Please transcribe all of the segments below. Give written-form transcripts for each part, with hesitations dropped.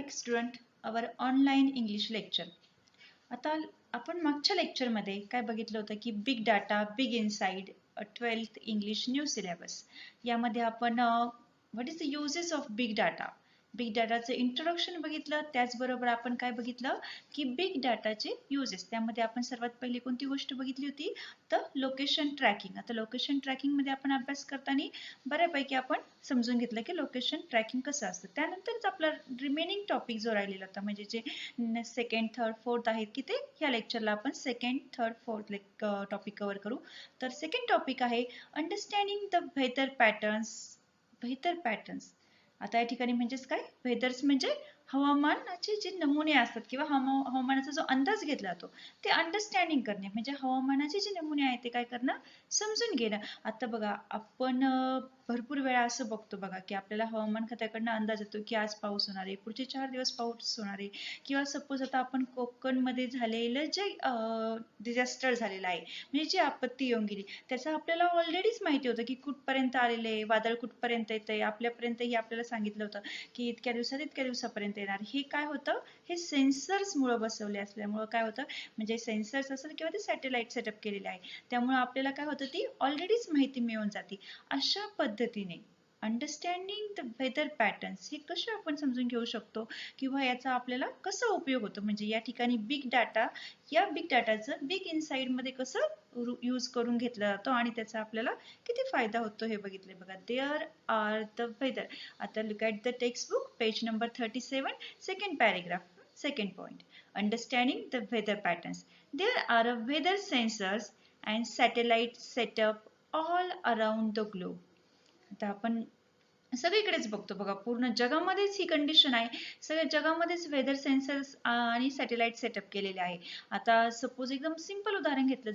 back student our online English lecture. आता आपण मागच्या लेक्चरमध्ये काय बघितलं होतं की big data big inside 12th English new syllabus यामध्ये आपण what is the uses of big data big डाटाचं इंट्रोडक्शन बघितलं. त्याचबरोबर आपण काय बघितलं की बिग डाटाचे युजेस. त्यामध्ये आपण सर्वात पहिली कोणती गोष्ट बघितली होती तर लोकेशन ट्रॅकिंग. आता लोकेशन ट्रॅकिंग मध्ये आपण अभ्यास करताना बऱ्यापैकी आपण समजून घेतलं की लोकेशन ट्रॅकिंग कसं असतं. त्यानंतरच आपला रिमेनिंग टॉपिक जो राहिलेला होता म्हणजे जे सेकंड थर्ड फोर्थ आहेत की ते ह्या लेक्चरला आपण second third fourth topic cover करू. तर सेकंड टॉपिक आहे understanding the weather patterns. Weather patterns आता या ठिकाणी म्हणजेच काय वेदर्स म्हणजे हवामानाचे जे नमुने असतात किंवा हवामानाचा जो अंदाज घेतला जातो ते अंडरस्टँडिंग करणे म्हणजे हवामानाचे जे नमुने आहेत ते काय करणं समजून घेणं. आता बघा आपण भरपूर वेळा असं बघतो बघा की आपल्याला हवामान खात्याकडनं अंदाज येतो की आज पाऊस होणार आहे, पुढचे 4 दिवस पाऊस होणार आहे किंवा सपोज आता आपण कोकणमध्ये झालेलं जे डिझास्टर झालेलं आहे म्हणजे जी आपत्ती येऊन गेली त्याचा आपल्याला ऑलरेडीच माहिती होतं की कुठपर्यंत आलेलं आहे, वादळ कुठपर्यंत येतंय, आपल्यापर्यंतही आपल्याला सांगितलं होतं की इतक्या दिवसात इतक्या दिवसापर्यंत येणार. हे काय होतं हे सेन्सर्स मुळे बसवले असल्यामुळं काय होतं म्हणजे सेन्सर्स असेल किंवा ते सॅटेलाइट सेटअप केलेले आहे त्यामुळे आपल्याला काय होतं ती ऑलरेडीच माहिती मिळून जाते. अशा पद्धतीने अंडरस्टँडिंग द वेदर पॅटर्न्स हे कसे आपण समजून घेऊ शकतो किंवा याचा आपल्याला कसा उपयोग होतो म्हणजे या ठिकाणी बिग डाटा या बिग डाटाचं बिग इनसाइड मध्ये कसं यूज करून घेतला जातो आणि त्याचा आपल्याला किती फायदा होतो हे बघितले बघा. There are the weather. आता look at the text book page number 37 second paragraph. Second point, understanding the weather patterns. There are weather sensors and satellites set up all around the globe. आता आपण सगळीकडेच बघतो बघा पूर्ण जगामध्येच ही condition आहे. सगळ्या जगामध्येच weather sensors आणि सॅटेलाइट सेटअप केलेले आहे. आता सपोज एकदम सिंपल उदाहरण घेतलं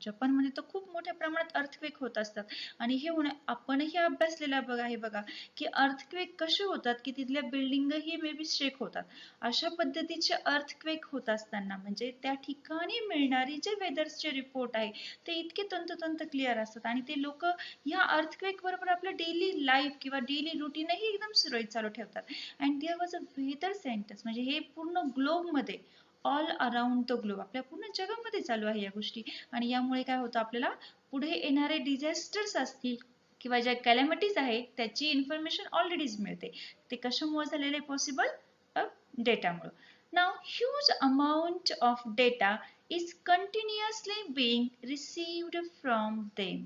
जपानमध्ये तर खूप मोठ्या प्रमाणात अर्थक्वेक होत असतात आणि हे आपणही अभ्यासलेलं बघा हे बघा की अर्थक्वेक कसे होतात की तिथल्या बिल्डिंगही मे बी शेक होतात. अशा पद्धतीचे अर्थक्वेक होत असताना म्हणजे त्या ठिकाणी मिळणारी जे वेदर्सचे रिपोर्ट आहे ते इतके तंतोतंत क्लिअर असतात आणि ते लोक ह्या अर्थक्वेक बरोबर आपलं डेली लाईफ किंवा डेली रुटीनही एकदम सुरळीत चालू ठेवतात. And there was a weather centres म्हणजे हे पूर्ण ग्लोबमध्ये ऑल अराउंड द ग्लोब आपल्या पूर्ण जगामध्ये चालू आहे या गोष्टी आणि यामुळे काय होतं आपल्याला पुढे येणारे डिझास्टर्स असतील किंवा ज्या कॅलॅमिटीज आहे त्याची इन्फॉर्मेशन ऑलरेडीच मिळते. ते कशामुळे झालेले पॉसिबल डेटामुळे. Now huge amount of data is continuously being received from them.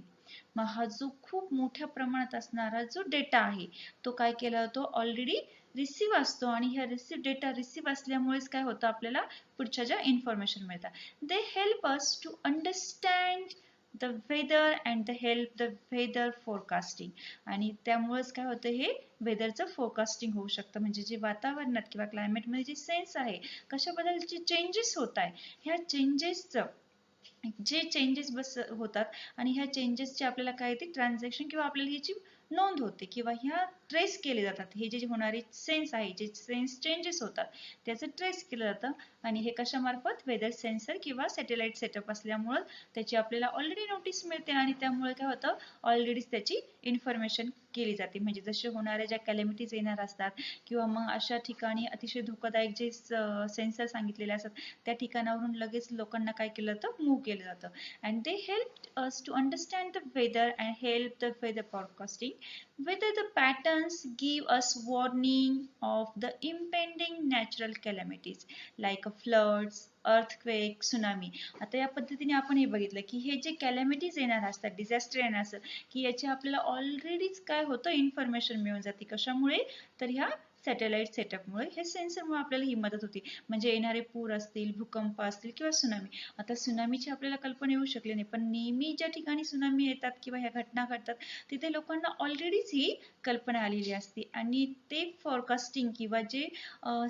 मग हा जो खूप मोठ्या प्रमाणात असणारा जो डेटा आहे तो काय केला जातो ऑलरेडी रिसीव्ह असतो आणि ह्या डेटा रिसीव्ह असल्यामुळेच काय होतं आपल्याला पुढच्या ज्या इन्फॉर्मेशन मिळतात they help us to understand the weather and the help the weather forecasting. आणि त्यामुळेच काय होतं हे वेदरचं फोरकास्टिंग होऊ शकतं म्हणजे जे वातावरणात किंवा क्लायमेटमध्ये जे सेन्स आहे कशाबद्दलचे चेंजेस होत आहे ह्या चेंजेसचं जे चेंजेस होतात आणि ह्या चेंजेसचे आपल्याला काय ते ट्रान्झॅक्शन किंवा आपल्याला ह्याची नोंद होते किंवा ह्या ट्रेस केले जातात. हे जे होणारे सेन्स आहे जे सेन्स चेंजेस होतात त्याचं ट्रेस केलं जातं आणि हे कशामार्फत वेदर सेन्सर किंवा सॅटेलाइट सेटअप असल्यामुळं त्याची आपल्याला ऑलरेडी नोटीस मिळते आणि त्यामुळे काय होतं ऑलरेडीच त्याची इन्फॉर्मेशन केली जाते. म्हणजे जसे होणाऱ्या ज्या कॅलॅमिटीज येणार असतात किंवा मग अशा ठिकाणी अतिशय धोकादायक जे सेन्सर सांगितलेले असतात त्या ठिकाणावरून लगेच लोकांना काय केलं जातं मूव्ह केलं जातं. And they help us to understand the weather and help the weather forecasting. Whether the patterns give us warning of the impending natural calamities like floods, earthquake, tsunami. आता या पद्धतीने आपण हे बघितलं की हे जे कॅलॅमिटीज येणार असतात डिझास्टर येणार असतात की याची आपल्याला ऑलरेडीच काय होतं इन्फॉर्मेशन मिळून जाते. कशामुळे तर ह्या सॅटेलाइट सेटअपमुळे हे सेन्सरमुळे आपल्याला ही मदत होती. म्हणजे येणारे पूर असतील भूकंप असतील किंवा सुनामी. आता सुनामीची आपल्याला कल्पना येऊ शकली नाही पण नेहमी ज्या ठिकाणी सुनामी येतात किंवा ह्या घटना घडतात तिथे लोकांना ऑलरेडीच ही कल्पना आलेली असते आणि ते फोरकास्टिंग किंवा जे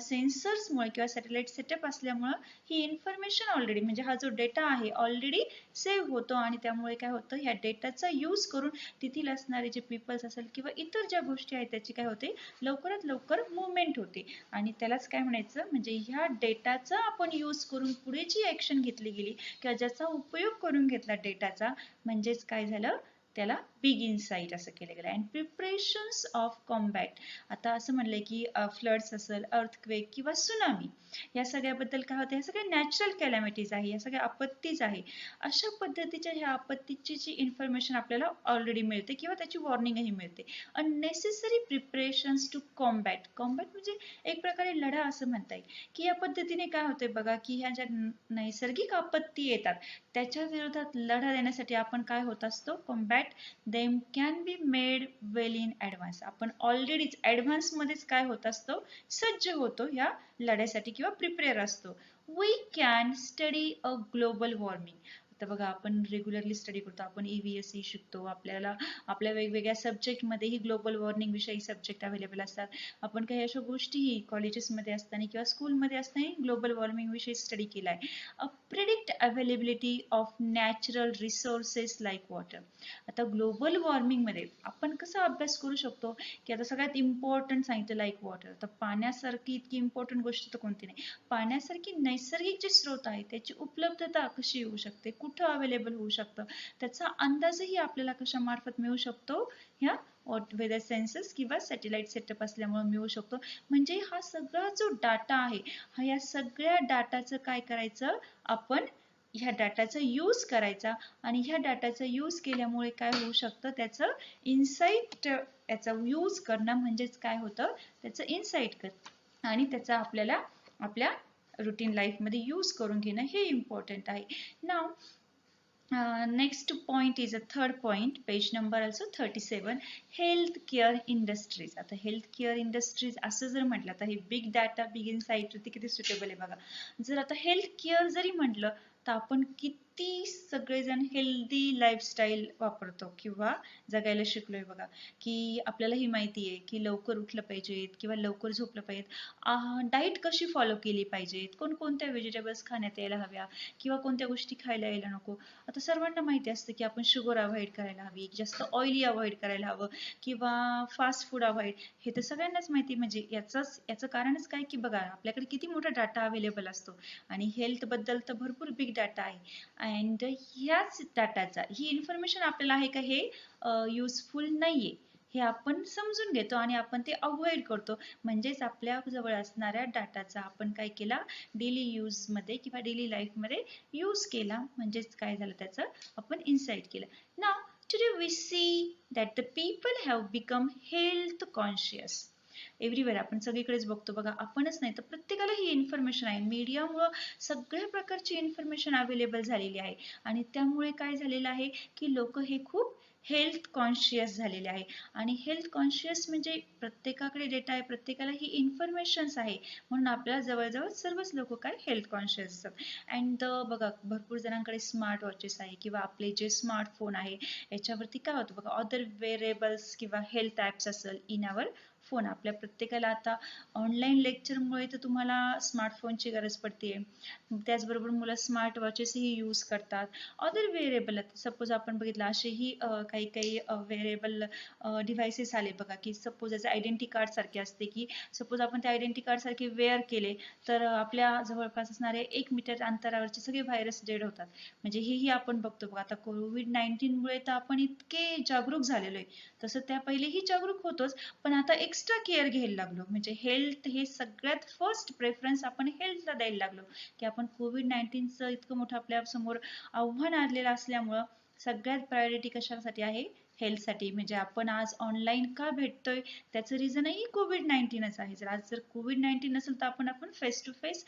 सेन्सर्समुळे किंवा सॅटेलाइट सेटअप असल्यामुळं ही इन्फॉर्मेशन ऑलरेडी म्हणजे हा जो डेटा आहे ऑलरेडी सेव्ह होतो आणि त्यामुळे काय होतं ह्या डेटाचा यूज करून तिथील असणारे जे पीपल्स असेल किंवा इतर ज्या गोष्टी आहेत त्याची काय होते लवकरात लवकर मुवमेंट होते आणि त्यालाच काय म्हणायचं म्हणजे ह्या डेटाचा आपण यूज करून पुढे जी ऍक्शन घेतली गेली किंवा ज्याचा उपयोग करून घेतला डेटाचा म्हणजेच काय झालं त्याला बिग इनसाइट असं केलं गेलं. अँड प्रिपरेशन्स ऑफ कॉम्बॅट, आता असं म्हणलंय की फ्लड्स असेल, अर्थक्वेक किंवा सुनामी, या सगळ्याबद्दल काय होतं, या सगळ्या नॅचरल कॅलॅमिटीज आहे, या सगळ्या आपत्तीच आहे. अशा पद्धतीच्या ह्या आपत्तीची जी इन्फॉर्मेशन आपल्याला ऑलरेडी मिळते किंवा त्याची वॉर्निंगही मिळते. Unnecessary preparations to combat, combat म्हणजे एक प्रकारे लढा असं म्हणता येईल, की या पद्धतीने काय होतंय बघा, की ह्या ज्या नैसर्गिक आपत्ती येतात त्याच्या विरोधात लढा देण्यासाठी आपण काय होत असतो, combat them can be made well in advance. आपण ऑलरेडीच ऍडव्हान्स मध्येच काय होत असतो, सज्ज होतो या लढ्यासाठी किंवा प्रिपेअर असतो. We can study a global warming. आता बघा, आपण रेग्युलरली स्टडी करतो, आपण EVSE शिकतो, आपल्याला आपल्या वेगवेगळ्या सब्जेक्टमध्येही ग्लोबल वॉर्मिंग विषयी सब्जेक्ट अवेलेबल असतात. आपण काही अशा गोष्टीही कॉलेजेसमध्ये असताना किंवा स्कूलमध्ये असताना ग्लोबल वॉर्मिंग विषयी स्टडी केला आहे. Predict availability of natural resources like water. आता ग्लोबल वॉर्मिंगमध्ये आपण कसा अभ्यास करू शकतो, की आता सगळ्यात इम्पॉर्टंट सांगितलं लाईक वॉटर. तर पाण्यासारखी इतकी इम्पॉर्टंट गोष्ट तर कोणती नाही. पाण्यासारखी नैसर्गिक जे स्रोत आहे त्याची उपलब्धता कशी येऊ शकते, कुठं अवेलेबल होऊ शकतं, त्याचा अंदाजही आपल्याला कशामार्फत मिळू शकतो, ह्या वेदर सेन्सस किंवा सॅटेलाइट सेटअप असल्यामुळे मिळू शकतो. म्हणजे हा सगळा जो डाटा आहे, हा या सगळ्या डाटाचं काय करायचं, आपण ह्या डाटाचा यूज करायचा आणि ह्या डाटाचा यूज केल्यामुळे काय होऊ शकतं, त्याचं इन्साइट, याचा यूज करणं म्हणजेच काय होतं, त्याचं इन्साइट करणं आणि त्याचा आपल्याला आपल्या रुटीन लाईफमध्ये यूज करून घेणं हे इम्पॉर्टंट आहे. नाव next point is a third point, page number also 37, health care industries. आता health care industries असं जर म्हटलं तर हे बिग डाटा बिग इनसाइट वरती किती सुटेबल आहे बघा. जर आता हेल्थ केअर जरी म्हटलं तर आपण किती सगळेजण हेल्दी लाईफस्टाईल वापरतो किंवा जगायला शिकलोय बघा, की आपल्याला ही माहिती आहे की लवकर उठलं पाहिजेत किंवा लवकर झोपलं पाहिजेत, डाएट कशी फॉलो केली पाहिजेत, कोणकोणत्या व्हेजिटेबल्स खाण्यात यायला हव्या किंवा कोणत्या गोष्टी खायला यायला नको. आता सर्वांना माहिती असतं की आपण शुगर अवॉइड करायला हवी, जास्त ऑइली अवॉइड करायला हवं किंवा फास्ट फूड अवॉइड, हे तर सगळ्यांनाच माहिती. म्हणजे याचं कारणच काय, की बघा आपल्याकडे किती मोठा डाटा अवेलेबल असतो आणि हेल्थ बद्दल तर भरपूर बिग डाटा आहे. अँड ह्याच डाटाचा, ही इन्फॉर्मेशन आपल्याला आहे का हे युजफुल नाहीये हे आपण समजून घेतो आणि आपण ते अवॉइड करतो. म्हणजेच आपल्या जवळ असणाऱ्या डाटाचा आपण काय केला, डेली यूज मध्ये किंवा डेली लाईफ मध्ये यूज केला, म्हणजेच काय झालं, त्याचं आपण इन्साइट केलं. Now today we see that the people have become health conscious. Everywhere आपण सगळीकडेच बघतो बघा, आपणच नाही तर प्रत्येकाला ही इन्फॉर्मेशन आहे. मीडियामुळे सगळ्या प्रकारची इन्फॉर्मेशन अवेलेबल झालेली आहे आणि त्यामुळे काय झालेलं आहे, की लोक हे खूप हेल्थ कॉन्शियस झालेले आहे. आणि हेल्थ कॉन्शियस म्हणजे प्रत्येकाकडे डेटा आहे, प्रत्येकाला ही इन्फॉर्मेशन्स आहे, म्हणून आपल्या जवळजवळ सर्वच लोक काय हेल्थ कॉन्शियस असतात. अँड बघा, भरपूर जणांकडे स्मार्ट वॉचेस आहे किंवा आपले जे स्मार्टफोन आहे याच्यावरती काय होतं बघा, अदर वेअरेबल्स किंवा हेल्थ ॲप्स असेल इन आवर फोन. आपल्या प्रत्येकाला आता ऑनलाईन लेक्चरमुळे तर तुम्हाला स्मार्टफोनची गरज पडते. त्याचबरोबर मुलं स्मार्ट वॉचेसही यूज करतात. अदर वेअरेबल, सपोज आपण बघितलं असेही काही काही वेअरेबल डिव्हाइसेस आले बघा, की सपोज याचं आयडेंटिटी कार्ड सारखे असते, की सपोज आपण ते आयडेंटिटी कार्ड सारखे वेअर केले तर आपल्या जवळपास असणारे 1 मीटर अंतरावरचे सगळे व्हायरस डेड होतात. म्हणजे हेही आपण बघतो बघा. आता कोविड-19 मुळे तर आपण इतके जागरूक झालेलो आहे, तसं त्या पहिलेही जागरूक होतोच, पण आता एक्स्ट्रा केअर घ्यायला लागलो. म्हणजे हेल्थ हे सगळ्यात फर्स्ट प्रेफरन्स आपण हेल्थला द्यायला लागलो, की आपण कोविड-19चं इतकं मोठं आपल्या समोर आव्हान आलेलं असल्यामुळं सगळ्यात प्रायोरिटी कशासाठी आहे, हेल्थसाठी. म्हणजे आपण आज ऑनलाईन का भेटतोय त्याचं रिझनही कोविड-19च आहे. जर कोविड-19 नसेल तर आपण फेस टू फेस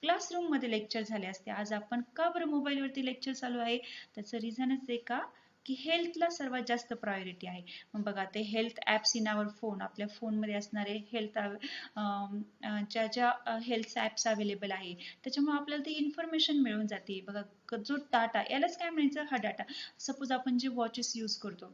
क्लासरूम मध्ये लेक्चर झाले असते. आज आपण का बरं मोबाईलवरती लेक्चर चालू आहे, त्याचं रिझनच आहे का, की हेल्थला सर्वात जास्त प्रायोरिटी आहे. मग बघा, ते health apps in our phone, आपल्या फोनमध्ये असणारे हेल्थ ज्या ज्या हेल्थ ॲप्स अवेलेबल आहे त्याच्यामुळे आपल्याला ती इन्फॉर्मेशन मिळून जाते बघा. जो डाटा, यालाच काय म्हणायचं, हा डाटा. सपोज आपण जे वॉचेस यूज करतो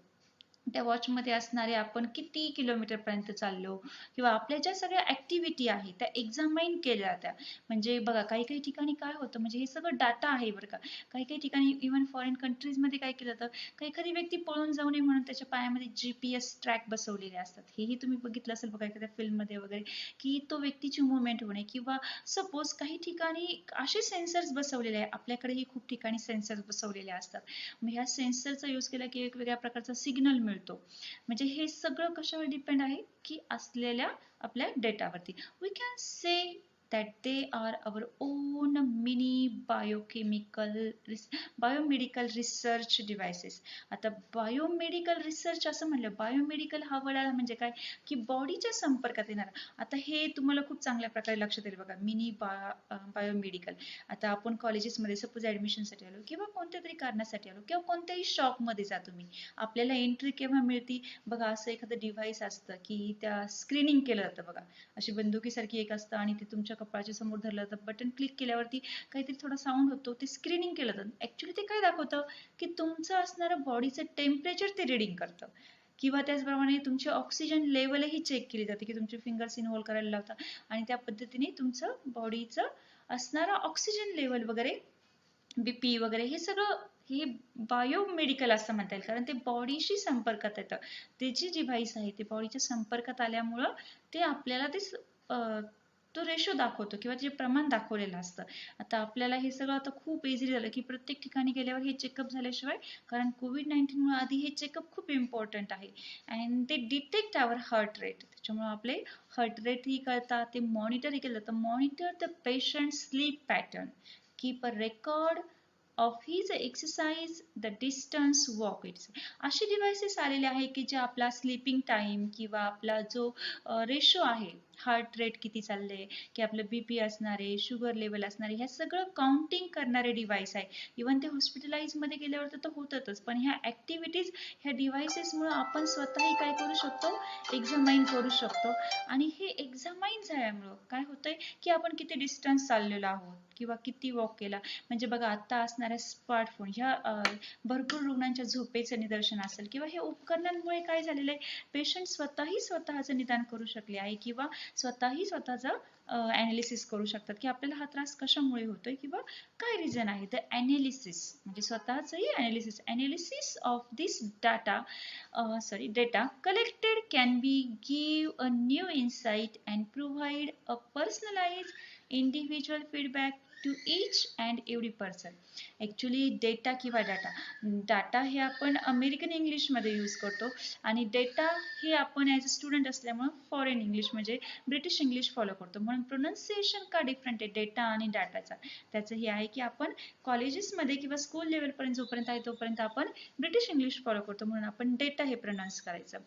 त्या वॉचमध्ये असणारे आपण किती किलोमीटर पर्यंत चाललो किंवा आपल्या ज्या सगळ्या ऍक्टिव्हिटी आहे त्या एक्झामाइन केल्या जात्या. म्हणजे बघा काही काही ठिकाणी काय होतं, म्हणजे हे सगळं डाटा आहे बरं का. काही काही ठिकाणी इव्हन फॉरेन कंट्रीज मध्ये काय केलं जातं, काही एखादी व्यक्ती पळून जाऊ नये म्हणून त्याच्या पायामध्ये GPS ट्रॅक बसवलेले असतात. हेही तुम्ही बघितलं असेल बघा एखाद्या फिल्म मध्ये वगैरे, की तो व्यक्तीची मुवमेंट होणे. किंवा सपोज काही ठिकाणी असे सेन्सर्स बसवलेले आहे, आपल्याकडेही खूप ठिकाणी सेन्सर्स बसवलेले असतात. मग ह्या सेन्सरचा यूज केला की एक वेगळ्या प्रकारचा सिग्नल मिळतो. म्हणजे हे सगळं कशावर डिपेंड आहे, की असलेल्या आपल्या डेटावरती. We can say that they are our own mini biomedical research devices. आता बायोमेडिकल रिसर्च असं म्हणलं, बायोमेडिकल हा word आला म्हणजे काय, की बॉडीच्या संपर्कात येणार. आता हे तुम्हाला खूप चांगल्या प्रकारे लक्षात येईल बघा, मिनी बायोमेडिकल. आता आपण कॉलेजेसमध्ये सपोज ऍडमिशनसाठी आलो किंवा कोणत्या तरी कारणासाठी आलो किंवा कोणत्याही शॉपमध्ये जा तुम्ही, आपल्याला एंट्री केव्हा मिळते बघा, असं एखादं डिव्हाइस असतं की त्या स्क्रीनिंग केलं जातं बघा, अशी बंदुकीसारखी एक असतं आणि ते तुमच्या कपाळाच्या समोर धरलं जातं, बटन क्लिक केल्यावरती काहीतरी थोडा साऊंड होतो, ते स्क्रीनिंग केलं जातं. ऍक्च्युली ते काय दाखवतं, की तुमचं असणारं बॉडीचं टेम्परेचर ते रिडिंग करतं. किंवा त्याचप्रमाणे तुमची ऑक्सिजन लेवलही चेक केली जाते, की तुमचे फिंगर्स इनहोल करायला लावतात आणि त्या पद्धतीने तुमचं बॉडीचं असणारा ऑक्सिजन लेवल वगैरे, BP वगैरे हे सगळं, हे बायोमेडिकल असं म्हणता येईल, कारण ते बॉडीशी संपर्कात येतं. ते जे डिव्हाइस आहे ते बॉडीच्या संपर्कात आल्यामुळं ते आपल्याला ते तो रेशो दाखवतो किंवा जे प्रमाण दाखवलेलं असतं. आता आपल्याला हे सगळं आता खूप इझी झालं, की प्रत्येक ठिकाणी गेल्यावर हे चेकअप झाल्याशिवाय, कारण COVID-19 मुळे आधी हे चेकअप खूप इम्पॉर्टंट आहे. अँड ते डिटेक्ट आवर हार्ट रेट, त्याच्यामुळे आपले हार्ट रेटही कळतात, ते मॉनिटरही केलं जातं. Monitor the patient sleep pattern, keep a record of his exercise, the distance walk. It's असे डिव्हाइसेस आलेले आहे की जे आपला स्लीपिंग टाइम किंवा आपला जो रेशो आहे, हार्ट रेट किती चालले, की आपलं BP असणारे, शुगर लेवल असणारे, ह्या सगळं काउंटिंग करणारे डिव्हाइस आहे. इव्हन ते हॉस्पिटलाइज मध्ये गेल्यावर तर होतातच, पण ह्या ऍक्टिव्हिटीज ह्या डिव्हाइसेसमुळे आपण स्वतःही काय करू शकतो, एक्झामाइन करू शकतो. आणि हे एक्झामाइन झाल्यामुळं काय होतंय, की आपण किती डिस्टन्स चाललेलो आहोत किंवा किती वॉक केला. म्हणजे बघा आता असणाऱ्या स्मार्टफोन ह्या भरपूर रुग्णांच्या झोपेचं निदर्शन असेल किंवा हे उपकरणांमुळे काय झालेलं आहे, पेशंट स्वतःही स्वतःचं निदान करू शकले आहे किंवा स्वतःही स्वतःचं अनालिसिस करू शकतात, की आपल्याला हा त्रास कशामुळे होतोय किंवा काय रिझन आहे. तर अनालिसिस म्हणजे स्वतःचंही analysis of this data collected can be give a new insight and provide a personalized individual feedback to each and every person. Actually data किंवा डाटा हे आपण अमेरिकन इंग्लिशमध्ये यूज करतो आणि डेटा हे आपण ॲज अ स्टुडंट असल्यामुळं foreign English म्हणजे ब्रिटिश इंग्लिश फॉलो करतो. म्हणून प्रोनाऊन्सिएशन का डिफरंट आहे डेटा आणि डाटाचा, त्याचं हे आहे की आपण कॉलेजेसमध्ये किंवा स्कूल लेवलपर्यंत जोपर्यंत आहे तोपर्यंत आपण ब्रिटिश इंग्लिश फॉलो करतो, म्हणून आपण डेटा हे प्रोनाऊन्स करायचं.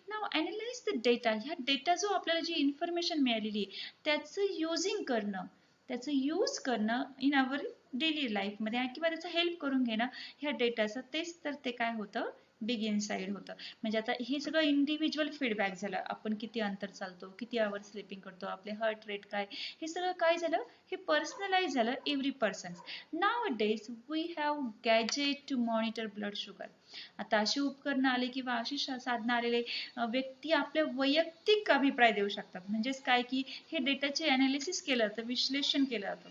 नाव अनालाइज द डेटा, ह्या डेटा जो आपल्याला जी इन्फॉर्मेशन मिळालेली आहे त्याचं युजिंग करणं, त्याचं यूज करणं इन अवर डेली लाईफमध्ये किंवा त्याचा हेल्प करून घेणं ह्या डेटाचं, तेच तर ते काय होतं, बिग इनसाइड होतं. म्हणजे आता हे सगळं इंडिव्हिज्युअल फीडबॅक झालं, आपण किती अंतर चालतो, किती आवर स्लिपिंग करतो, आपले हार्ट रेट काय, हे सगळं काय झालं, हे पर्सनलाइज झालं every person. Nowadays we have gadget to monitor blood sugar. आता अशी उपकरणं आले किंवा अशी साधनं आलेले, व्यक्ती आपले वैयक्तिक अभिप्राय देऊ शकतात. म्हणजेच काय, की हे डेटाचे अनालिसिस केलं जातं, विश्लेषण केलं जातं.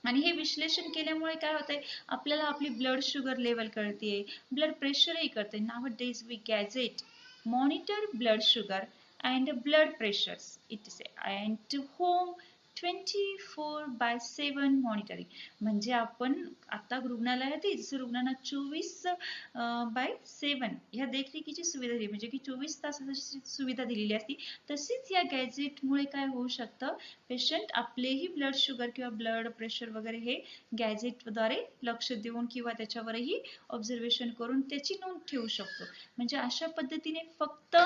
आणि हे विश्लेषण केल्यामुळे काय होतंय, आपल्याला आपली ब्लड शुगर लेवल कळते, ब्लड प्रेशरही कळते. Nowadays we gadget monitor blood sugar and blood pressures it is and to home 24/7 monitoring. म्हणजे आपण आता रुग्णालयात रुग्णांना 24/7 ह्या देखरेखीची सुविधा दिली, म्हणजे की 24 तासाची सुविधा दिलेली असती. तशीच या गॅजेटमुळे काय होऊ शकतं, पेशंट आपलेही ब्लड शुगर किंवा ब्लड प्रेशर वगैरे हे गॅजेटद्वारे लक्ष देऊन किंवा त्याच्यावरही ऑब्झर्वेशन करून त्याची नोंद ठेवू शकतो. म्हणजे अशा पद्धतीने फक्त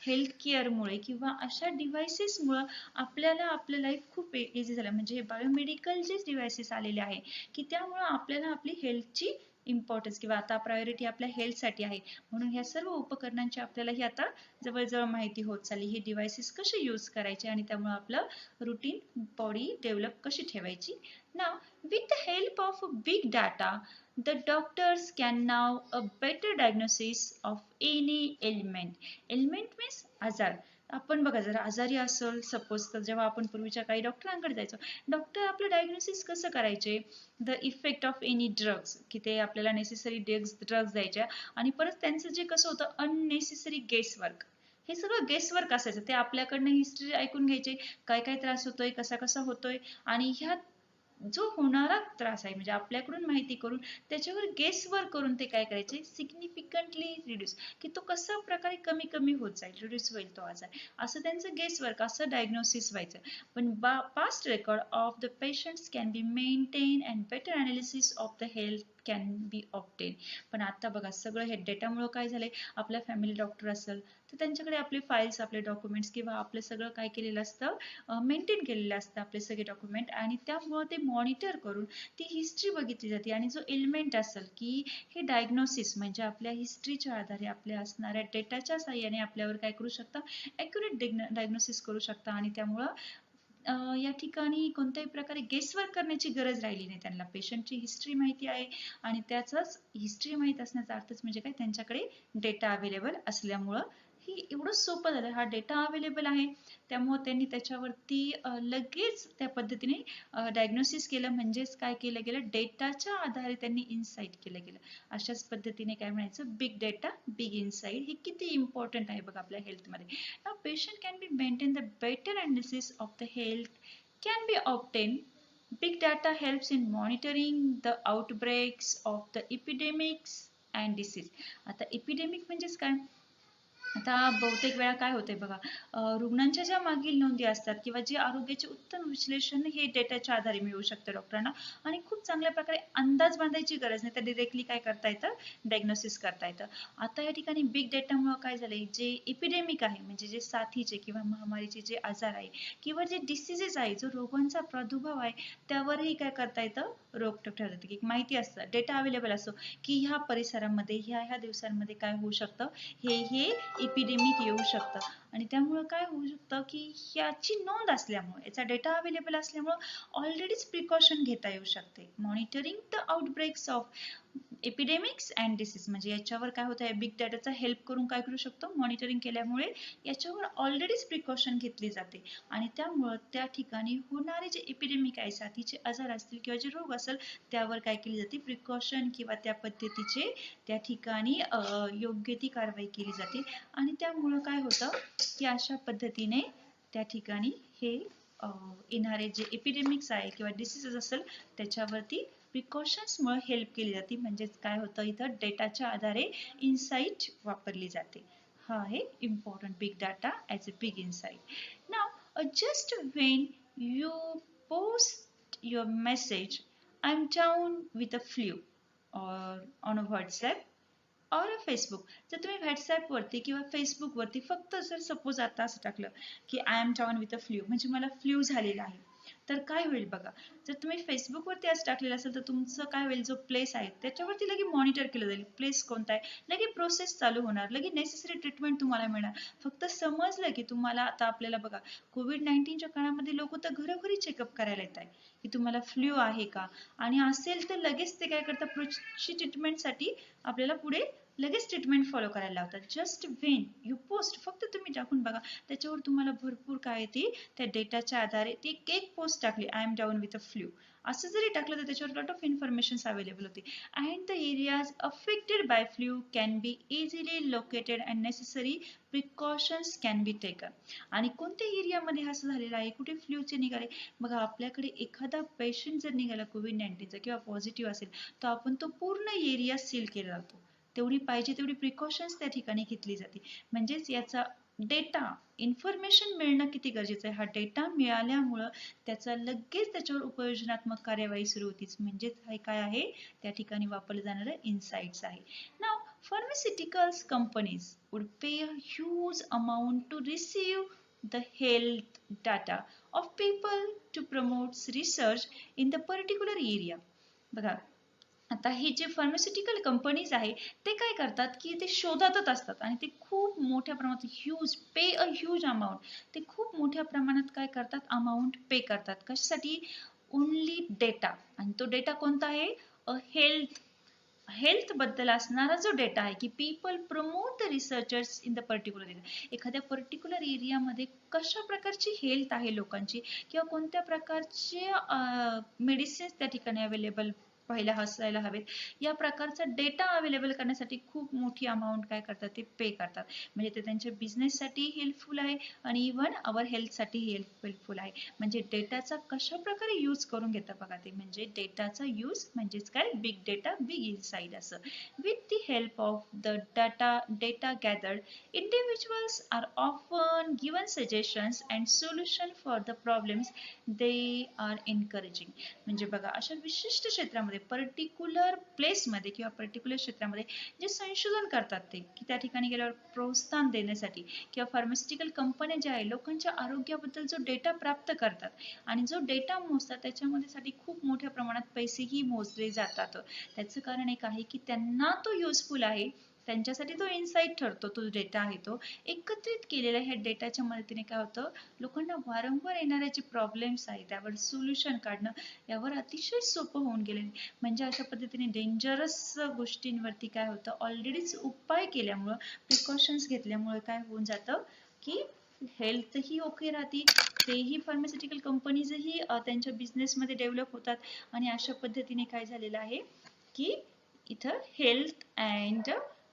हेल्थ केअरमुळे किंवा अशा डिव्हाइसेसमुळे आपल्याला आपलं लाईफ खूप इझी झालं. म्हणजे हे बायोमेडिकल जे डिव्हाइसेस आलेले आहे की त्यामुळे आपल्याला आपली हेल्थची इम्पॉर्टन्स किंवा आता प्रायोरिटी आपल्या हेल्थसाठी आहे, म्हणून ह्या सर्व उपकरणांची आपल्याला ही आता जवळजवळ माहिती होत चालली. हे डिव्हाइसेस कसे यूज करायचे आणि त्यामुळे आपलं रुटीन बॉडी डेव्हलप कशी ठेवायची. Now with the help of big data the doctors can now a better diagnosis of any ailment. Ailment means आजार. आपण बघा जर आजारी असेल सपोज, तर जेव्हा आपण पूर्वीच्या काही डॉक्टरांकडे जायचो, डॉक्टर आपलं डायग्नोसिस कसं करायचे, the effect of any drugs, की ते आपल्याला नेसेसरी ड्रग्स द्यायच्या आणि परत त्यांचं जे कसं होतं अननेसेसरी गेसवर्क, हे सगळं गेसवर्क असायचं. ते आपल्याकडनं हिस्ट्री ऐकून घ्यायचे, काय काय त्रास होतोय, कसा कसा होतोय, आणि ह्या जो होणारा त्रास आहे म्हणजे आपल्याकडून माहिती करून त्याच्यावर गेसवर्क करून ते काय करायचे, सिग्निफिकंटली रिड्यूस, की तो कसा प्रकारे कमी कमी होत जाईल, रिड्यूस होईल तो आजार, असं त्यांचं गेसवर्क, असं डायग्नोसिस व्हायचं. पण past record of the patients can be maintain and better analysis of the health can be obtain. पण आता बघा सगळं हे डेटामुळे काय झालंय, आपल्या फॅमिली डॉक्टर असेल तर त्यांच्याकडे आपले फाईल्स, आपले डॉक्युमेंट्स किंवा आपलं सगळं काय केलेलं असतं, मेंटेन केलेलं असतं आपले सगळे डॉक्युमेंट, आणि त्यामुळे ते मॉनिटर करून ती हिस्ट्री बघितली जाते. आणि जो एलिमेंट असेल की हे डायग्नोसिस म्हणजे आपल्या हिस्ट्रीच्या आधारे आपल्या असणाऱ्या डेटाच्या साहाय्याने आपल्यावर काय करू शकता, ॲक्युरेट डायग्नोसिस करू शकता. आणि त्यामुळं या ठिकाणी कोणत्याही प्रकारे गेसवर्क करण्याची गरज राहिली नाही. त्यांना पेशंटची हिस्ट्री माहिती आहे आणि त्याचाच हिस्ट्री माहीत असण्याचा अर्थच म्हणजे काय, त्यांच्याकडे डेटा अवेलेबल असल्यामुळं ही एवढं सोपं झालं. हा डेटा अवेलेबल आहे त्यामुळे त्यांनी त्याच्यावरती लगेच त्या पद्धतीने डायग्नोसिस केलं, म्हणजेच काय केलं गेलं, डेटाच्या आधारे त्यांनी इन्साइट केलं गेलं. अशाच पद्धतीने काय म्हणायचं, बिग डेटा बिग इन्साइट, हे किती इम्पॉर्टंट आहे बघा आपल्या हेल्थमध्ये. Now patient can be maintain the better analysis of the health can be obtained. Big data helps in monitoring the outbreaks of the epidemics and disease. आता epidemic म्हणजेच काय, आता बहुतेक वेळा काय होतंय बघा, रुग्णांच्या ज्या मागील नोंदी असतात किंवा जे आरोग्याचे उत्तम विश्लेषण हे डेटाच्या आधारे मिळू शकतं डॉक्टरांना, आणि खूप चांगल्या प्रकारे अंदाज बांधायची गरज नाही, तर डिरेक्टली काय करता येतं, डायग्नोसिस करता येतं. आता या ठिकाणी बिग डेटामुळे काय झालंय, जे एपिडेमिक आहे म्हणजे जे साथीचे किंवा महामारीचे जे आजार आहे किंवा जे डिसिजेस आहे, जो रोगांचा प्रादुर्भाव आहे, त्यावरही काय करता येतं, रोग ठरवता येतं. की माहिती असतं, डेटा अवेलेबल असतो की ह्या परिसरामध्ये ह्या दिवसांमध्ये काय होऊ शकतं, हे एपिडेमिक येऊ शकतं. आणि त्यामुळे काय होऊ शकतं की याची नोंद असल्यामुळे, याचा डेटा अवेलेबल असल्यामुळे ऑलरेडीच प्रिकॉशन घेता येऊ शकते. Monitoring the outbreaks of epidemics and disease, म्हणजे याच्यावर काय होतं, बिग डाटाचा हेल्प करून काय करू शकतो, मॉनिटरिंग केल्यामुळे याच्यावर ऑलरेडीच प्रिकॉशन घेतली जाते. आणि त्यामुळं त्या ठिकाणी होणारे जे एपिडेमिक आहे, साथीचे आजार असतील किंवा जे रोग असेल, त्यावर काय केली जाते, प्रिकॉशन किंवा त्या पद्धतीचे त्या ठिकाणी योग्य ती कारवाई केली जाते. आणि त्यामुळं काय होतं की अशा पद्धतीने त्या ठिकाणी हे येणारे जे एपिडेमिक्स आहे किंवा डिसीजेस असेल त्याच्यावरती प्रिकॉशन्समुळे हेल्प केली जाते. म्हणजेच काय होतं, इथं डेटाच्या आधारे इन्साइट वापरली जाते. हा आहे important big data as a big insight. Now just when you post your message I am down with a flu or on a WhatsApp or Facebook, जर तुम्ही व्हॉट्सॲपवरती किंवा फेसबुकवरती फक्त जर सपोज आता असं टाकलं की I am down with a flu, म्हणजे मला फ्लू झालेला आहे, तर काय होईल बघा, जर तुम्ही फेसबुकवरती असं टाकलेलं असेल तर तुमचं काय होईल, जो प्लेस आहे त्याच्यावरती लगे मॉनिटर केलं जाईल, प्लेस कोणता आहे, लगे प्रोसेस चालू होणार, लगे नेसेसरी ट्रीटमेंट तुम्हाला मिळणार. फक्त समजलं की तुम्हाला, आता आपल्याला बघा कोविड-19च्या काळामध्ये लोक तर घरोघरी चेकअप करायला येत आहे की तुम्हाला फ्लू आहे का, आणि असेल तर लगेच ते काय करतात, पुढची ट्रीटमेंटसाठी आपल्याला पुढे लगेच ट्रीटमेंट फॉलो करायला लावतात. जस्ट व्हेन यू पोस्ट, फक्त तुम्ही टाकून बघा, त्याच्यावर तुम्हाला भरपूर काय येते, त्या डेटाच्या आधारे ती एक पोस्ट टाकली I am down with a flu, असं जरी टाकलं तर त्याच्यावर लॉट ऑफ इन्फॉर्मेशन अवेलेबल होते. And the areas affected by flu can be easily located and necessary precautions can be taken. आणि कोणत्या एरियामध्ये असं झालेलं आहे, कुठे फ्लूचे निघाले बघा, आपल्याकडे एखादा पेशंट जर निघाला कोविड-19चा किंवा पॉझिटिव्ह असेल तर आपण तो पूर्ण एरिया सील केला जातो, तेवढी पाहिजे तेवढी प्रिकॉशन्स त्या ठिकाणी घेतली जाते. म्हणजेच याचा डेटा इन्फॉर्मेशन मिळणं किती गरजेचं आहे, हा डेटा मिळाल्यामुळं त्याचा लगेच त्याच्यावर उपयोजनात्मक कार्यवाही सुरू होतीच, म्हणजेच हे काय आहे, त्या ठिकाणी वापरलं जाणारं इन्साइट्स आहे. Now pharmaceuticals companies would pay a huge amount to receive the health data of people to promote research in the particular area. बघा आता हे जे फार्मास्युटिकल कंपनीज आहे ते काय करतात की ते शोधातच असतात आणि ते खूप मोठ्या प्रमाणात ह्यूज अमाऊंट ते खूप मोठ्या प्रमाणात काय करतात अमाऊंट पे करतात कशासाठी ओनली डेटा आणि तो डेटा कोणता आहे हेल्थ बद्दल असणारा जो डेटा आहे की people promote the researchers in the particular area एखाद्या पर्टिक्युलर एरियामध्ये कशा प्रकारची हेल्थ आहे लोकांची किंवा कोणत्या प्रकारचे मेडिसिन्स त्या ठिकाणी अवेलेबल पहिल्या असायला हवेत या प्रकारचा डेटा अवेलेबल करण्यासाठी खूप मोठी अमाऊंट काय करतात ते पे करतात म्हणजे ते त्यांच्या बिझनेससाठी हेल्पफुल आहे आणि इव्हन अवर हेल्थसाठी हेल्पफुल आहे म्हणजे डेटाचा कशा प्रकारे यूज करून घेतात बघा ते म्हणजे डेटाचा यूज म्हणजेच काय बिग डेटा बिग इनसाइड असं with the help of the data gathered individuals are often given suggestions and solution for the problems they are encouraging म्हणजे बघा अशा विशिष्ट क्षेत्रामध्ये पर्टिक्युलर प्लेसमध्ये किंवा पर्टिक्युलर क्षेत्रामध्ये जे संशोधन करतात ते की त्या ठिकाणी गेल्यावर प्रोत्साहन देण्यासाठी किंवा फार्मास्युटिकल कंपन्या ज्या आहे लोकांच्या आरोग्याबद्दल जो डेटा प्राप्त करतात आणि जो डेटा मोजतात त्याच्यामध्ये साठी खूप मोठ्या प्रमाणात पैसेही मोजले जातात त्याचं कारण एक आहे की त्यांना तो युजफुल आहे त्यांच्यासाठी तो इनसाइट ठरतो तो डेटा आहे तो एकत्रित केलेल्या ह्या डेटाच्या मदतीने काय होतं लोकांना वारंवार येणारे जे प्रॉब्लेम्स आहेत त्यावर सोल्युशन काढणं यावर अतिशय सोपं होऊन गेले म्हणजे अशा पद्धतीने डेंजरस गोष्टींवरती काय होतं ऑलरेडीच उपाय केल्यामुळं प्रिकॉशन्स घेतल्यामुळे काय होऊन जातं की हेल्थ ही ओके राहते तेही फार्मास्युटिकल कंपनीजही त्यांच्या बिझनेसमध्ये डेव्हलप होतात आणि अशा पद्धतीने काय झालेलं आहे की इथं health and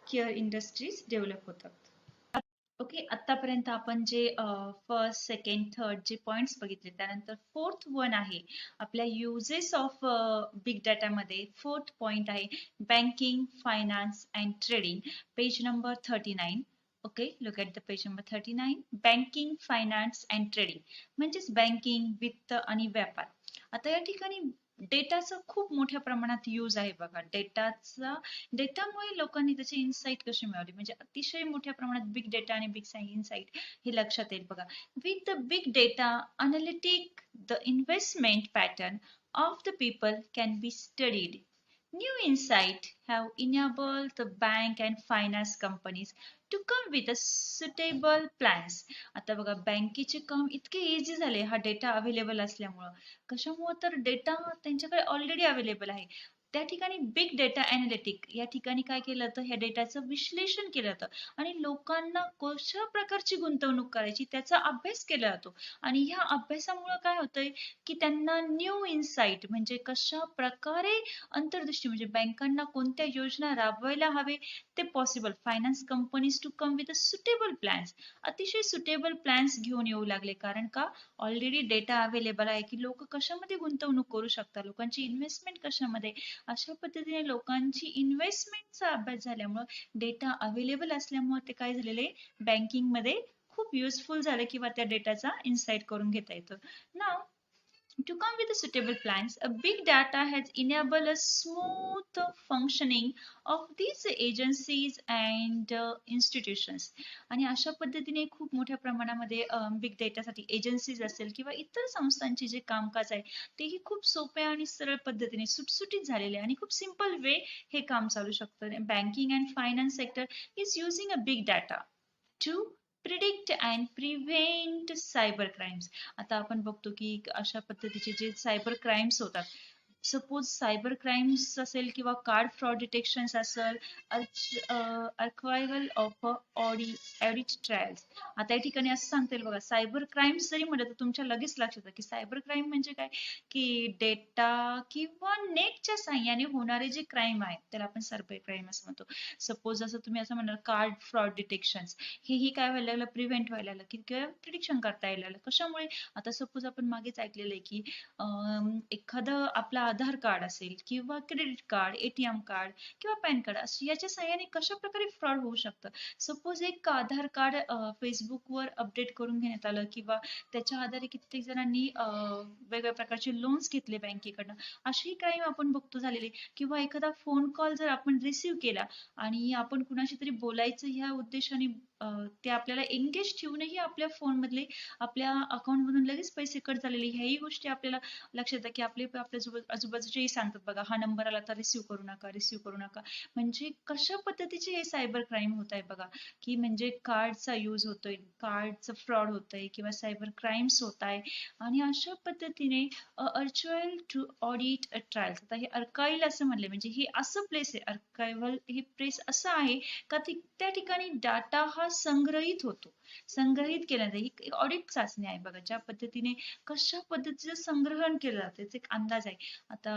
care industries develop होतात ओके आतापर्यंत आपण जे फर्स्ट सेकंड थर्ड जे पॉइंट्स बघितले त्यानंतर फोर्थ वन आहे आपल्या युजेस ऑफ बिग डाटा मध्ये फोर्थ पॉइंट आहे banking finance and trading page number 39 okay look at the page number 39 banking finance and trading म्हणजेच बँकिंग वित्त आणि व्यापार आता या ठिकाणी डेटाचा खूप मोठ्या प्रमाणात यूज आहे बघा डेटामुळे लोकांनी त्याचे इन्साइट कसे मिळवले म्हणजे अतिशय मोठ्या प्रमाणात बिग डेटा आणि बिग इन्साइट हे लक्षात येईल बघा with the big data analytic the investment pattern of the people can be studied New insight have enabled the bank and finance companies to come with a suitable plans. आता बघा बँकेचे काम इतके easy झाले हा डेटा अवेलेबल असल्यामुळं कशामुळं तर डेटा त्यांच्याकडे ऑलरेडी अवेलेबल आहे त्या ठिकाणी बिग डेटा अनालिटिक या ठिकाणी काय केलं जातं ह्या डेटाचं विश्लेषण केलं जातं आणि लोकांना कशा प्रकारची गुंतवणूक करायची त्याचा अभ्यास केला जातो आणि ह्या अभ्यासामुळे काय होतंय की त्यांना न्यू इन्साइट म्हणजे कशा प्रकारे अंतर्दृष्टी म्हणजे बँकांना कोणत्या योजना राबवायला हवे ते possible finance companies to come with a suitable plans अतिशय सुटेबल प्लॅन्स घेऊन येऊ लागले कारण का ऑलरेडी डेटा अवेलेबल आहे की लोक कशामध्ये गुंतवणूक करू शकतात लोकांची इन्व्हेस्टमेंट कशामध्ये अशा पद्धतीने लोकांची इन्व्हेस्टमेंटचा अभ्यास झाल्यामुळे डेटा अवेलेबल असल्यामुळे ते काय झालेले बँकिंग मध्ये खूप युजफुल झालं किंवा त्या डेटाचा इन्साइट करून घेता येतं ना to come with the suitable plans, a big data has enabled a smooth functioning of these agencies and institutions. आणि अशा पद्धतीने खूप मोठ्या प्रमाणामध्ये बिग डेटासाठी एजन्सीज असेल किंवा इतर संस्थांचे जे कामकाज आहे तेही खूप सोप्या आणि सरळ पद्धतीने सुटसुटीत झालेले आणि खूप सिंपल वे हे काम चालू शकतं banking and finance sector is using a big data to predict and prevent cyber crimes आता आपण बघतो की अशा पद्धतीचे जे सायबर क्राईम्स होतात सपोज सायबर क्राईम्स असेल किंवा कार्ड फ्रॉड डिटेक्शन असेल अर्कवायवल ऑफ ऑडिट ट्रायल्स आता या ठिकाणी असं सांगता येईल बघा सायबर क्राईम्स जरी म्हटलं तर तुमच्या लगेच लक्षात येतं की सायबर क्राईम म्हणजे काय की डेटा किंवा नेटच्या साह्याने होणारे जे क्राईम आहेत त्याला आपण सायबर क्राईम असं म्हणतो सपोज असं तुम्ही असं म्हणणार कार्ड फ्रॉड डिटेक्शन हेही काय व्हायला लागलं प्रिव्हेंट व्हायला लागलं किंवा प्रिडिक्शन करता यायला लागलं कशामुळे आता सपोज आपण मागेच ऐकलेलं आहे की एखादं आपलं आधार कार्ड असेल किंवा क्रेडिट कार्ड एटीएम कार्ड किंवा पॅन कार्ड याच्या सहाय्याने कशा प्रकारे फ्रॉड होऊ शकतं सपोज एक आधार कार्ड फेसबुकवर अपडेट करून घेण्यात आलं किंवा त्याच्या आधारे कित्येक जणांनी वेगवेगळ्या प्रकारचे लोन्स घेतले बँकेकडनं अशी क्राईम आपण बघतो झालेली किंवा एखादा फोन कॉल जर आपण रिसिव्ह केला आणि आपण कुणाशी तरी बोलायचं ह्या उद्देशाने ते आपल्याला एंगेज ठेवूनही आपल्या फोनमधले आपल्या अकाउंटमधून लगेच पैसे कट झालेले ह्याही गोष्टी आपल्याला लक्षात येतात की आपल्या आजूबाजूचेही सांगतात बघा, हा नंबर आला तर रिसिव्ह करू नका, रिसिव्ह करू नका. म्हणजे कशा पद्धतीचे हे सायबर क्राईम होत आहे बघा, की म्हणजे कार्डचा यूज होतोय, कार्डचं फ्रॉड होतंय किंवा सायबर क्राईम्स होत आहे. आणि अशा पद्धतीने अर्च्युअल टू ऑडिट ट्रायल्स, आता हे अर्काइल असं म्हणले म्हणजे हे असं प्लेस आहे, अर्काइव्हल हे प्लेस असं आहे का त्या ठिकाणी डाटा हा संग्रहित होतो, संग्रहित केला जातो. ही ऑडिट चाचणी आहे बघा, ज्या पद्धतीने कशा पद्धतीचं संग्रहण केलं जातं याचा एक अंदाज आहे. आता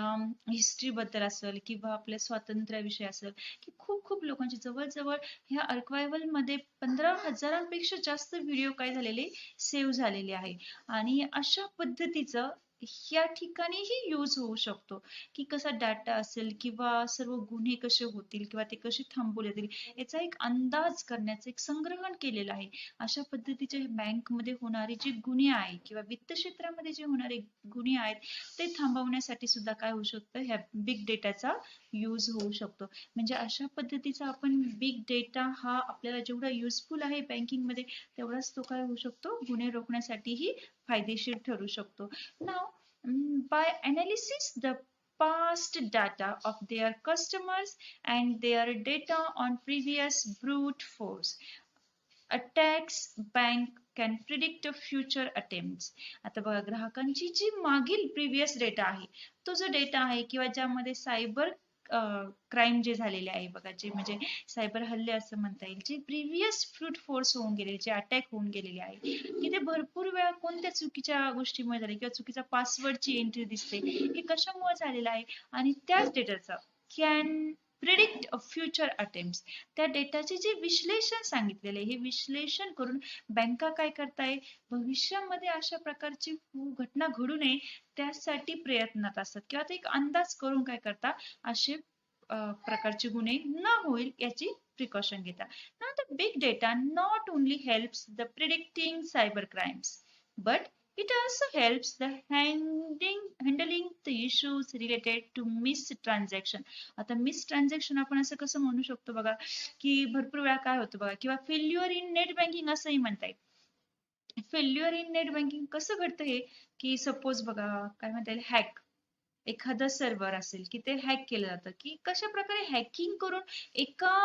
हिस्ट्री बद्दल असेल किंवा आपल्या स्वातंत्र्याविषयी असेल की खूप खूप लोकांची जवळजवळ ह्या अर्काइव्हल मध्ये 15,000पेक्षा जास्त व्हिडिओ काय झालेले सेव्ह झालेले आहे. आणि अशा पद्धतीचं या ठिकाणीही यूज होऊ शकतो की कसा डाटा असेल किंवा सर्व गुन्हे कसे होतील किंवा ते कसे थांबवले जातील याचा एक अंदाज करण्याचं एक संग्रहण केलेलं आहे. अशा पद्धतीचे बँकमध्ये होणारे जे गुन्हे आहेत किंवा वित्त क्षेत्रामध्ये जे होणारे गुन्हे आहेत ते थांबवण्यासाठी सुद्धा काय होऊ शकतं, ह्या बिग डेटाचा यूज होऊ शकतो. म्हणजे अशा पद्धतीचा आपण बिग डेटा हा आपल्याला जेवढा युजफुल आहे बँकिंगमध्ये तेवढाच तो काय होऊ शकतो, गुन्हे रोखण्यासाठीही फायदेशीर ठरू शकतो. नाव by analysis the past data of their customers and their data on previous brute force attacks, bank can predict future attempts. आता बघा, ग्राहकांची जी मागील प्रिव्हियस डेटा आहे तो जो डेटा आहे किंवा ज्यामध्ये सायबर क्राईम जे झालेले आहे बघा, जे म्हणजे सायबर हल्ले असं म्हणता येईल, जे प्रिव्हियस फ्रूट फोर्स होऊन गेलेले, जे अटॅक होऊन गेलेले आहे की ते भरपूर वेळा कोणत्या चुकीच्या गोष्टीमुळे झाले किंवा चुकीचा पासवर्डची एंट्री दिसते, हे कशामुळे झालेलं आहे. आणि त्याच डेटाचा कॅन प्रिडिक्ट फ्युचर अटेम्प्ट, त्या डेटाचे जे विश्लेषण सांगितलेले हे विश्लेषण करून बँका काय करताय, भविष्यामध्ये अशा प्रकारची घटना घडू नये त्यासाठी प्रयत्नात असतात किंवा ते एक अंदाज करून काय करतात, असे प्रकारचे गुन्हे न होईल याची प्रिकॉशन घेतात. Now the big data not only helps the predicting cyber crimes, but it also helps the handling the issues related to mistransaction. आता मिसट्रान्झॅक्शन आपण असं कसं म्हणू शकतो बघा, की भरपूर वेळा काय होतं बघा, किंवा फेल्युअर इन नेट बँकिंग असंही म्हणता येईल. फेल्युअर इन नेट बँकिंग कसं घडतं हे, की सपोज बघा काय म्हणता येईल, हॅक, एखादं सर्व्हर असेल की ते हॅक केलं जातं, की कशा प्रकारे हॅकिंग करून एका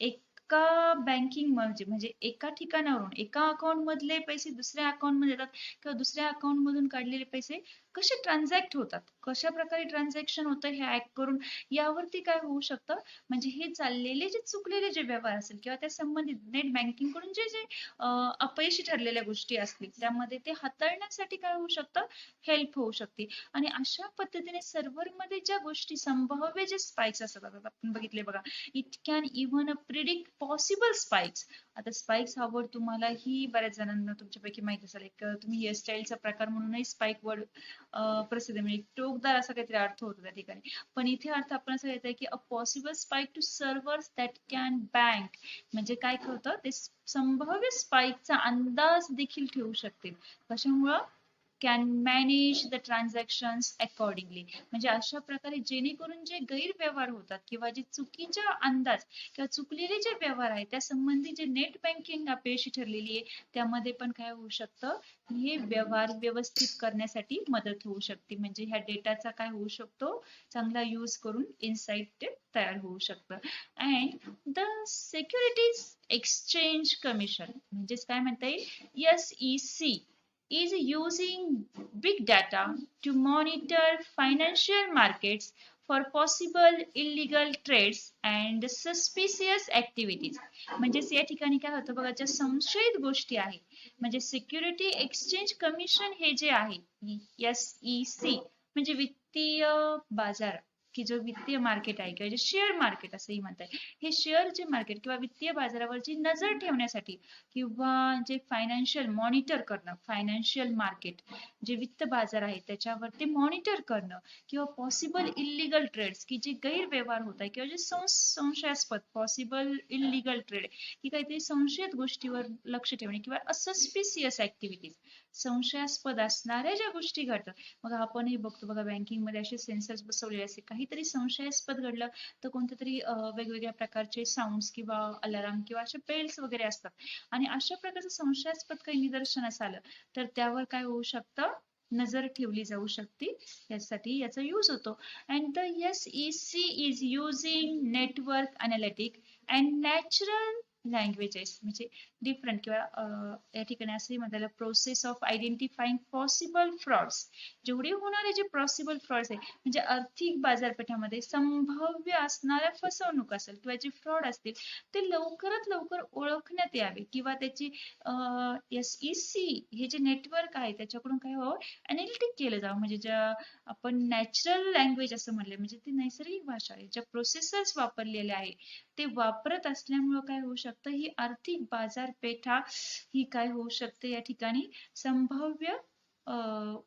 एका बँकिंग म्हणजे एका ठिकाणावरून एका अकाउंट मधले पैसे दुसऱ्या अकाउंट मध्ये येतात किंवा दुसऱ्या अकाउंट मधून काढलेले पैसे कसे ट्रान्झॅक्ट होतात, कशा प्रकारे ट्रान्झॅक्शन होतं हे हॅक करून, यावरती काय होऊ शकतं, म्हणजे हे चाललेले जे चुकलेले जे व्यवहार असेल किंवा त्या संबंधित नेट बँकिंग कडून जे जे अपयशी ठरलेल्या गोष्टी असतील त्यामध्ये ते हाताळण्यासाठी काय होऊ शकतं, हेल्प होऊ शकते. आणि अशा पद्धतीने सर्व्हर मध्ये ज्या गोष्टी संभाव्य जे स्पाइक्स असतात, आता आपण बघितले बघा, it can even predict possible spikes. आता स्पाइक्स हा वर्ड तुम्हाला ही बऱ्याच जणांना तुमच्यापैकी माहिती असेल, एक तुम्ही हेअरस्टाईलचा प्रकार म्हणूनही स्पाइक वर्ड प्रसिद्ध, म्हणजे टोकदार असा काहीतरी अर्थ होतो त्या ठिकाणी. पण इथे अर्थ आपण असं घेत आहे की a possible spike to servers that can bank, म्हणजे काय होतं, ते संभाव्य स्पाइकचा अंदाज देखील ठेवू शकते. कशामुळं, can manage the transactions accordingly, म्हणजे अशा प्रकारे जेणेकरून जे गैरव्यवहार होतात किंवा जे चुकीच्या अंदाज किंवा चुकलेले जे व्यवहार आहेत त्या संबंधी जे नेट बँकिंग अपयशी ठरलेली आहे त्यामध्ये पण काय होऊ शकतं, हे व्यवहार व्यवस्थित करण्यासाठी मदत होऊ शकते. म्हणजे ह्या डेटाचा काय होऊ शकतो, चांगला यूज करून इनसाइट तयार होऊ शकतं. And the securities exchange commission, म्हणजेच काय म्हणता येईल, SEC is using big data to monitor financial markets for possible illegal trades and suspicious activities. म्हणजेच या ठिकाणी काय होतं बघा, ज्या संशयित गोष्टी आहेत, म्हणजे सिक्युरिटी एक्सचेंज कमिशन हे जे आहे, SEC म्हणजे वित्तीय बाजार, की जो वित्तीय मार्केट आहे किंवा जे शेअर मार्केट असंही म्हणतात, हे शेअरचे मार्केट किंवा वित्तीय बाजारावरची नजर ठेवण्यासाठी किंवा जे फायनान्शियल मॉनिटर करणं, फायनान्शियल मार्केट जे वित्त बाजार आहे त्याच्यावरती मॉनिटर करणं किंवा पॉसिबल इलिगल ट्रेड्स, की जे गैरव्यवहार होत आहे किंवा जे संशयास्पद पॉसिबल इलिगल ट्रेड, की काहीतरी संशयित गोष्टीवर लक्ष ठेवणे किंवा असस्पिशियस ऍक्टिव्हिटीज, संशयास्पद असणाऱ्या ज्या गोष्टी घडतात. मग आपणही बघतो बघा, बँकिंग मध्ये असे सेन्सर्स बसवलेले असते, काही काहीतरी संशयास्पद घडलं तर कोणत्या तरी वेगवेगळ्या प्रकारचे साऊंड्स किंवा अलार्म किंवा असे बेल्स वगैरे असतात आणि अशा प्रकारचं संशयास्पद काही निदर्शनास आलं तर त्यावर काय होऊ शकतं, नजर ठेवली जाऊ शकते. यासाठी याचा यूज होतो. And the SEC is using network analytic and natural languages म्हणजे डिफरंट किंवा या ठिकाणी असंही म्हणतात process of identifying possible frauds. जेवढे होणारे जे पॉसिबल फ्रॉड्स आहे म्हणजे आर्थिक बाजारपेठामध्ये संभाव्य असणाऱ्या फसवणूक असेल किंवा जे फ्रॉड असतील ते लवकरात लवकर ओळखण्यात यावे किंवा त्याची SEC हे जे नेटवर्क आहे त्याच्याकडून काय व्हावं, अनालिटिक केलं जावं. म्हणजे ज्या आपण नॅचरल लँग्वेज असं म्हणले म्हणजे ती नैसर्गिक भाषा आहे, ज्या प्रोसेसर्स वापरलेले आहे ते वापरत असल्यामुळं काय होऊ शकतं, ही आर्थिक बाजारपेठा ही काय होऊ शकते या ठिकाणी संभाव्य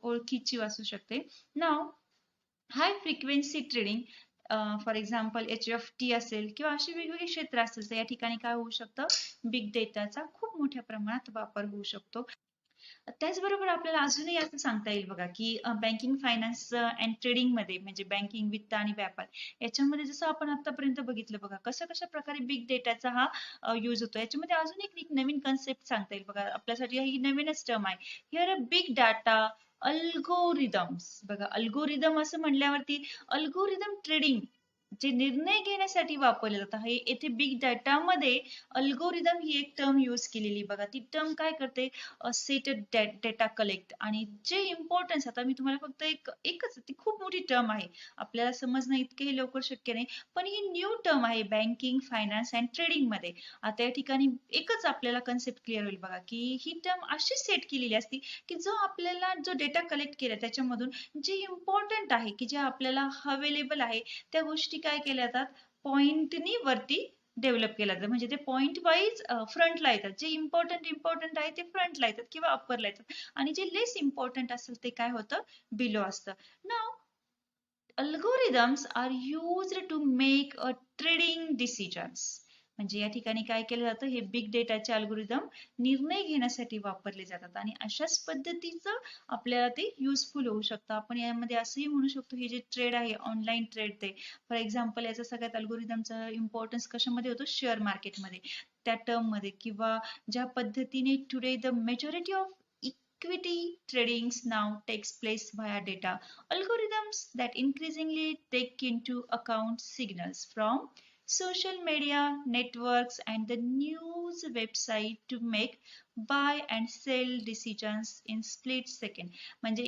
ओळखीची असू शकते. Now high frequency trading for example HFT असेल किंवा अशी वेगवेगळी क्षेत्र असेल तर या ठिकाणी काय होऊ शकतं, बिग डेटाचा खूप मोठ्या प्रमाणात वापर होऊ शकतो. त्याचबरोबर आपल्याला अजूनही असं सांगता येईल बघा की बँकिंग फायनान्स अँड ट्रेडिंग मध्ये म्हणजे बँकिंग वित्त आणि व्यापार याच्यामध्ये जसं आपण आतापर्यंत बघितलं बघा कशा प्रकारे बिग डेटाचा हा यूज होतो. याच्यामध्ये अजून एक नवीन कन्सेप्ट सांगता येईल बघा आपल्यासाठी, ही नवीनच टर्म आहे. Here big data algorithms. बघा अल्गोरिदम असं म्हणल्यावरती अल्गोरिदम ट्रेडिंग जे निर्णय घेण्यासाठी वापरले जातात हे येथे बिग डाटामध्ये अल्गोरिदम ही एक टर्म यूज केलेली बघा. ती टर्म काय करते, सेट डेटा कलेक्ट आणि जे इम्पॉर्टन्स, आता मी तुम्हाला फक्त एकच ती खूप मोठी टर्म आहे आपल्याला समजणं इतकेही लवकर शक्य नाही पण ही न्यू टर्म आहे बँकिंग फायनान्स अँड ट्रेडिंग मध्ये. आता या ठिकाणी एकच आपल्याला कन्सेप्ट क्लिअर होईल बघा की ही टर्म अशी सेट केलेली असती की जो आपल्याला जो डेटा कलेक्ट केला त्याच्यामधून जे इम्पॉर्टंट आहे की जे आपल्याला अवेलेबल आहे त्या गोष्टी काय केल्या जातात, पॉइंटनी वरती डेव्हलप केला जातं. म्हणजे ते पॉइंट वाईज फ्रंटला येतात. जे इम्पॉर्टंट आहे ते फ्रंटला येतात किंवा अप्परला येतात आणि जे लेस इम्पॉर्टंट असेल ते काय होतं, बिलो असतं. नाव algorithms are used to make a trading decisions. म्हणजे या ठिकाणी काय केलं जातं, हे बिग डेटाचे अल्गोरिदम निर्णय घेण्यासाठी वापरले जातात आणि अशाच पद्धतीचं आपल्याला ते युजफुल होऊ शकतं. आपण यामध्ये असंही म्हणू शकतो हे जे ट्रेड आहे ऑनलाईन ट्रेड ते फॉर एक्झाम्पल याचा सगळ्यात अल्गोरिदमचा इम्पॉर्टन्स कशामध्ये होतो, शेअर मार्केटमध्ये त्या टर्म मध्ये किंवा ज्या पद्धतीने today the majority of equity trading now takes place via data algorithms that increasingly take into account signals from social media networks and the news website to make buy and sell decisions in split second. म्हणजे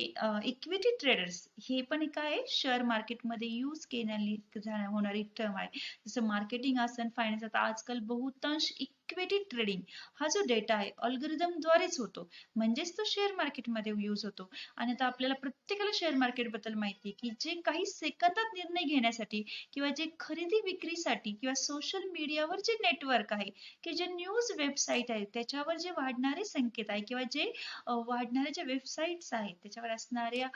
equity traders हे पण काय आहे, share मार्केटमध्ये use होणारी term आहे. जसं marketing असेल फायनान्स, आता आजकाल बहुतांश इक्विटी ट्रेडिंग हा जो डेटा आहे अल्गोरिदम द्वारेच होतो म्हणजेच तो शेअर मार्केटमध्ये यूज होतो. आणि आता आपल्याला प्रत्येकाला शेअर मार्केट बद्दल माहिती आहे की जे काही सेकंदात निर्णय घेण्यासाठी किंवा जे खरेदी विक्रीसाठी किंवा सोशल मीडियावर जे नेटवर्क आहे की जे न्यूज वेबसाईट आहे त्याच्यावर जे वाढणारे संकेत आहे किंवा जे वाढणाऱ्या ज्या वेबसाईट्स आहेत त्याच्यावर असणाऱ्या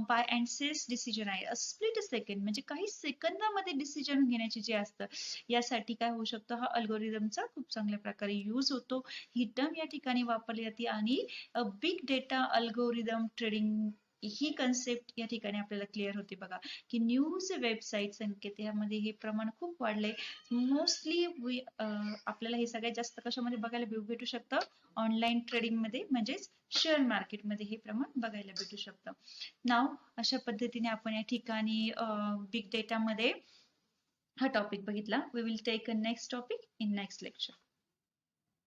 बाय अँड सेल्स डिसिजन आहे स्प्लिट सेकंड म्हणजे काही सेकंदामध्ये डिसिजन घेण्याचे जे असतं यासाठी काय होऊ शकतं, हा अल्गोरिदमचा खूप चांगल्या प्रकारे यूज होतो. ही टर्म या ठिकाणी वापरली जाते आणि बिग डेटा अल्गोरिदम ट्रेडिंग ही कन्सेप्ट या ठिकाणी आपल्याला क्लिअर होते बघा की न्यूज वेबसाईट संकेत यामध्ये हे प्रमाण खूप वाढलंय. मोस्टली आपल्याला हे सगळ्यात जास्त कशामध्ये बघायला भेटू शकतं, ऑनलाईन ट्रेडिंग मध्ये म्हणजेच शेअर मार्केटमध्ये हे प्रमाण बघायला भेटू शकतं. नाव अशा पद्धतीने आपण या ठिकाणी बिग डेटा मध्ये हा टॉपिक बघितला. We will take a next topic in next lecture.